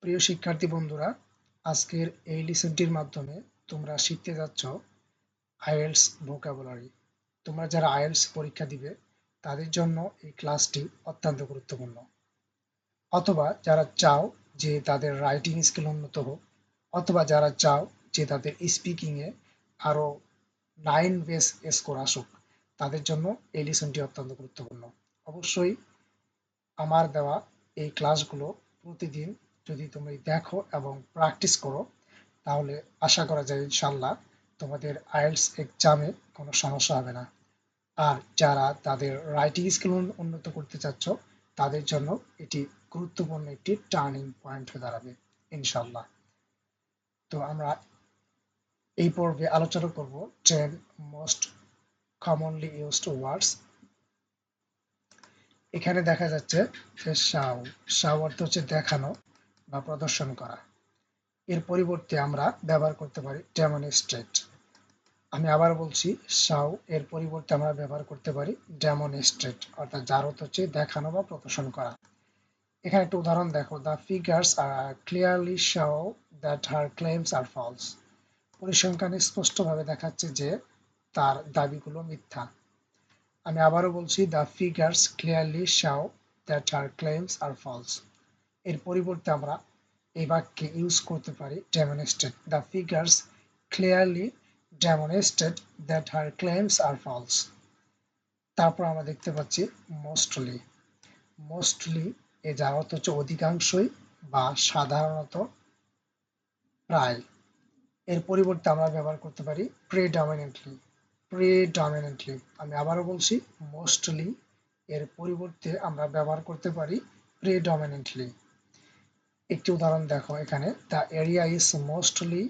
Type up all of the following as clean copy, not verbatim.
প্রিয় শিক্ষার্থী বন্ধুরা, আজকের এই লেসনটির মাধ্যমে তোমরা শিখতে যাচ্ছ আইএলটিএস ভোকাবুলারি। তোমরা যারা আইএলটিএস পরীক্ষা দিবে তাদের জন্য এই ক্লাসটি অত্যন্ত গুরুত্বপূর্ণ। অথবা যারা চাও যে তাদের রাইটিং স্কিল উন্নত হোক, অথবা যারা চাও যে তাদের স্পিকিংয়ে আরও 9 বেস স্কোর আসুক, তাদের জন্য এই লেসনটি অত্যন্ত গুরুত্বপূর্ণ। অবশ্যই আমার দেওয়া এই ক্লাসগুলো প্রতিদিন যদি তুমি দেখো এবং প্র্যাকটিস করো, তাহলে আশা করা যায় ইনশাল্লাহ তোমাদের আইএলটিএস এক্সামে কোনো সমস্যা হবে না। আর যারা তাদের রাইটিং স্কিল উন্নত করতে চাচ্ছ, তাদের জন্য এটি গুরুত্বপূর্ণ একটি টার্নিং পয়েন্ট হয়ে দাঁড়াবে ইনশাল্লাহ। তো আমরা এই পর্বে আলোচনা করব 10 মোস্ট কমনলি ইউজড ওয়ার্ডস। এখানে দেখা যাচ্ছে যে শাও অর্থ হচ্ছে দেখানো বা প্রদর্শন করা। এর পরিবর্তে আমরা ব্যবহার করতে পারি ডেমনস্ট্রেট। আমি আবার বলছি, শাও এর পরিবর্তে আমরা ব্যবহার করতে পারি ডেমনস্ট্রেট, অর্থাৎ যার অর্থ হচ্ছে দেখানো বা প্রদর্শন করা। এখানে একটা উদাহরণ দেখো, the figures are clearly show that her claims are false. পরিসংখ্যানে স্পষ্টভাবে দেখাচ্ছে যে তার দাবিগুলো মিথ্যা। আমি আবারও বলছি, the figures clearly show that her claims are false. এর পরিবর্তে আমরা এই বাক্যে ইউজ করতে পারি demonstrate. The figures clearly demonstrate that her claims are false. তারপর আমরা দেখতে পাচ্ছি মোস্টলি। মোস্টলি এ যার অর্থ হচ্ছে অধিকাংশই বা সাধারণত, প্রায়। এর পরিবর্তে আমরা ব্যবহার করতে পারি প্রিডমিনেন্টলি। প্রিডমিনেন্টলি আমি আবারও বলছি, মোস্টলি এর পরিবর্তে আমরা ব্যবহার করতে পারি প্রিডমিনেন্টলি। একটি উদাহরণ দেখো এখানে, the area is mostly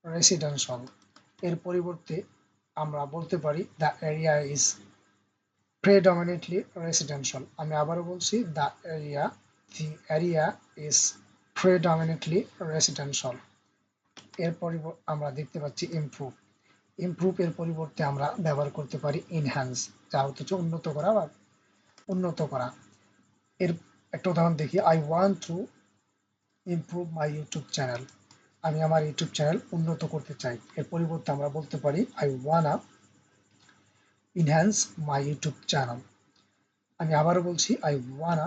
residential. এর পরিবর্তে আমরা বলতে পারি দ্য এরিয়া ইজ প্রেডমিনেন্টলি রেসিডেন্সিয়াল। আমি আবারও বলছি, দ্য এরিয়া ইজ প্রেডমিনেন্টলি রেসিডেন্সিয়াল। এর পরিবর্তে আমরা দেখতে পাচ্ছি ইমপ্রুভ। ইমপ্রুভ এর পরিবর্তে আমরা ব্যবহার করতে পারি ইনহ্যান্স, যার অর্থ হচ্ছে উন্নত করা বা উন্নত করা। এর একটা উদাহরণ দেখি, I want to improve my YouTube channel. আমি আমার ইউটিউব চ্যানেল উন্নত করতে চাই। এর পরিবর্তে আমরা বলতে পারি I wanna enhance my YouTube channel. আমি আবারও বলছি, I wanna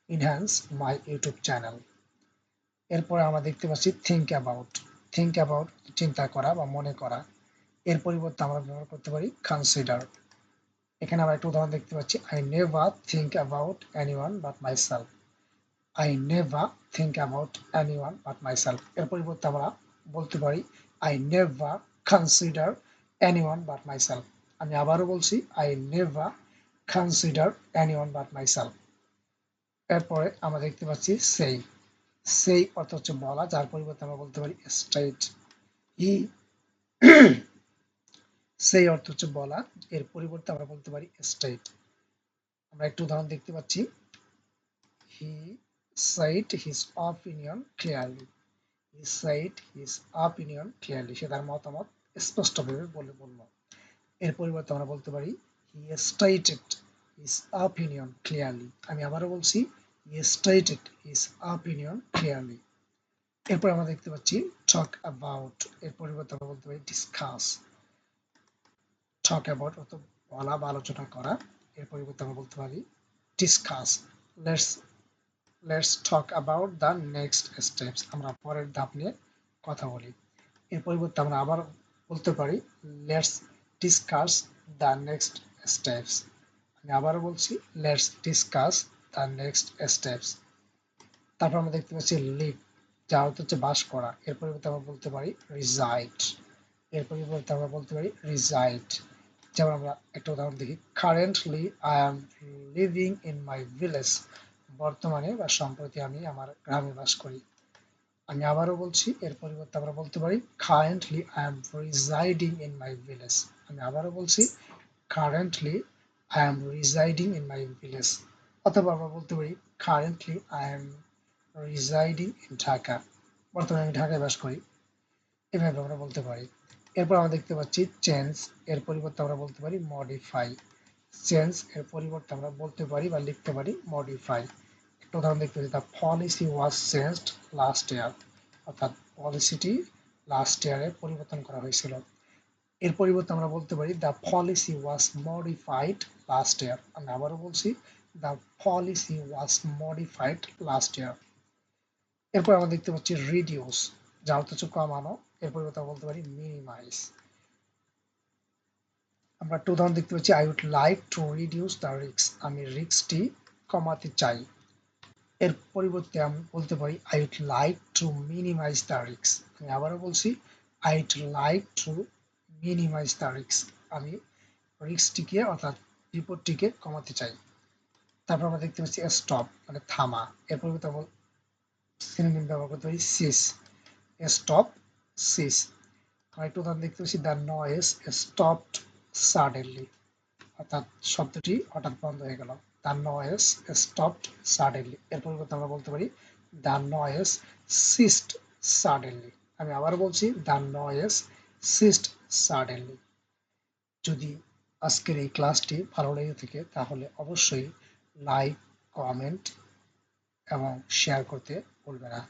enhance my YouTube channel. এরপরে আমরা দেখতে পাচ্ছি থিঙ্ক অ্যাবাউট। থিঙ্ক অ্যাবাউট চিন্তা করা বা মনে করা। এর পরিবর্তে আমরা ব্যবহার করতে পারি কনসিডার। এখানে আমরা একটা উদাহরণ দেখতে পাচ্ছি, I never think about anyone but myself. I never think about anyone but myself. এর পরিবর্তে আমরা বলতে পারি I never consider anyone but myself. আমি আবারও বলছি, I never consider anyone but myself. এরপরে আমরা দেখতে পাচ্ছি সেই। সেই অর্থ হচ্ছে বলা, যার পরিবর্তে আমরা বলতে পারি স্টেট। হি সেই অর্থ হচ্ছে বলা, এর পরিবর্তে আমরা বলতে পারি স্টেট। আমরা একটু উদাহরণ দেখতে পাচ্ছি, হি said his opinion clearly. He said his opinion clearly. সে তার মতামত স্পষ্টভাবে বলল। এর পরিবর্তে আমরা বলতে পারি he stated his opinion clearly. আমি আবারও বলছি, he stated his opinion clearly. এরপর আমরা দেখতে পাচ্ছি talk about। এর পরিবর্তে আমরা বলতে পারি discuss। talk about অর্থ বলা বা আলোচনা করা। এর পরিবর্তে আমরা বলতে পারি discuss। Let's talk about the next steps. আমরা পরের ধাপ নিয়ে কথা বলি। এর পরিবর্তে আমরা আবার বলতে পারি let's discuss the next steps. আমি আবারও বলছি, let's discuss the next steps. তারপর আমরা দেখতে পাচ্ছি লিভ, যার অর্থ হচ্ছে বাস করা। এর পরিবর্তে আমরা বলতে পারি রিসাইড। এর পরিবর্তে আমরা বলতে পারি রিসাইড। যেমন আমরা একটা উদাহরণ দেখি, currently I am living in my village. বর্তমানে বা সম্প্রতি আমি আমার গ্রামে বাস করি। আমি আবারও বলছি, এর পরিবর্তে আমরা বলতে পারি currently I am residing in my village. আমি আবারও বলছি, currently I am residing in my village. অথবা আমরা বলতে পারি currently I am residing in Dhaka. বর্তমানে আমি ঢাকায় বাস করি। এভাবে আমরা বলতে পারি। এরপর আমরা দেখতে পাচ্ছি চেঞ্জ। এর পরিবর্তে আমরা বলতে পারি মডিফাই। চেঞ্জ এর পরিবর্তে আমরা বলতে পারি বা লিখতে পারি মডিফাই। উদাহরণ দেখতে পাচ্ছি the policy was changed last year, অর্থাৎ পলিসিটি লাস্ট ইয়ারে পরিবর্তন করা হয়েছিল। এর পরিবর্তে আমরা বলতে পারি the policy was modified last year. আমি আবারও বলছি the policy was modified last year. এরপর আমরা দেখতে পাচ্ছি রিডিউস, যা অর্থ হচ্ছে কমানো। এর পরিবর্তে আমরা বলতে পারি মিনিমাইজ। আমরা একটা উদাহরণ দেখতে পাচ্ছি I would like to reduce the risk, আমি রিস্কটি কমাতে চাই। এর পরিবর্তে আমি বলতে পারি I would like to minimise the risk. আমি আবারও বলছি I would like to minimise the risk, আমি রিস্কটিকে অর্থাৎ বিপদটিকে কমাতে চাই। তারপর আমরা দেখতে পাচ্ছি স্টপ মানে থামা। এর পরিবর্তে আমরা সিনোনিম ব্যবহার করতে পারি সিস, স্টপ সিস। আমরা একটু উদাহরণ দেখতে পাচ্ছি দ্য নয়েজ স্টপড সাডেনলি, অর্থাৎ শব্দটি হঠাৎ বন্ধ হয়ে গেল। The noise stopped suddenly. এর পরিবর্তে আমরা বলতে পারি দ্য নয়েজ সিস্ট সাডেনলি। আমি আবার বলছি দ্য নয়েজ সিস্ট সাডেনলি। যদি আজকের এই ক্লাসটি ভালো লেগে থাকে তাহলে অবশ্যই লাইক, কমেন্ট এবং শেয়ার করতে ভুলবে না।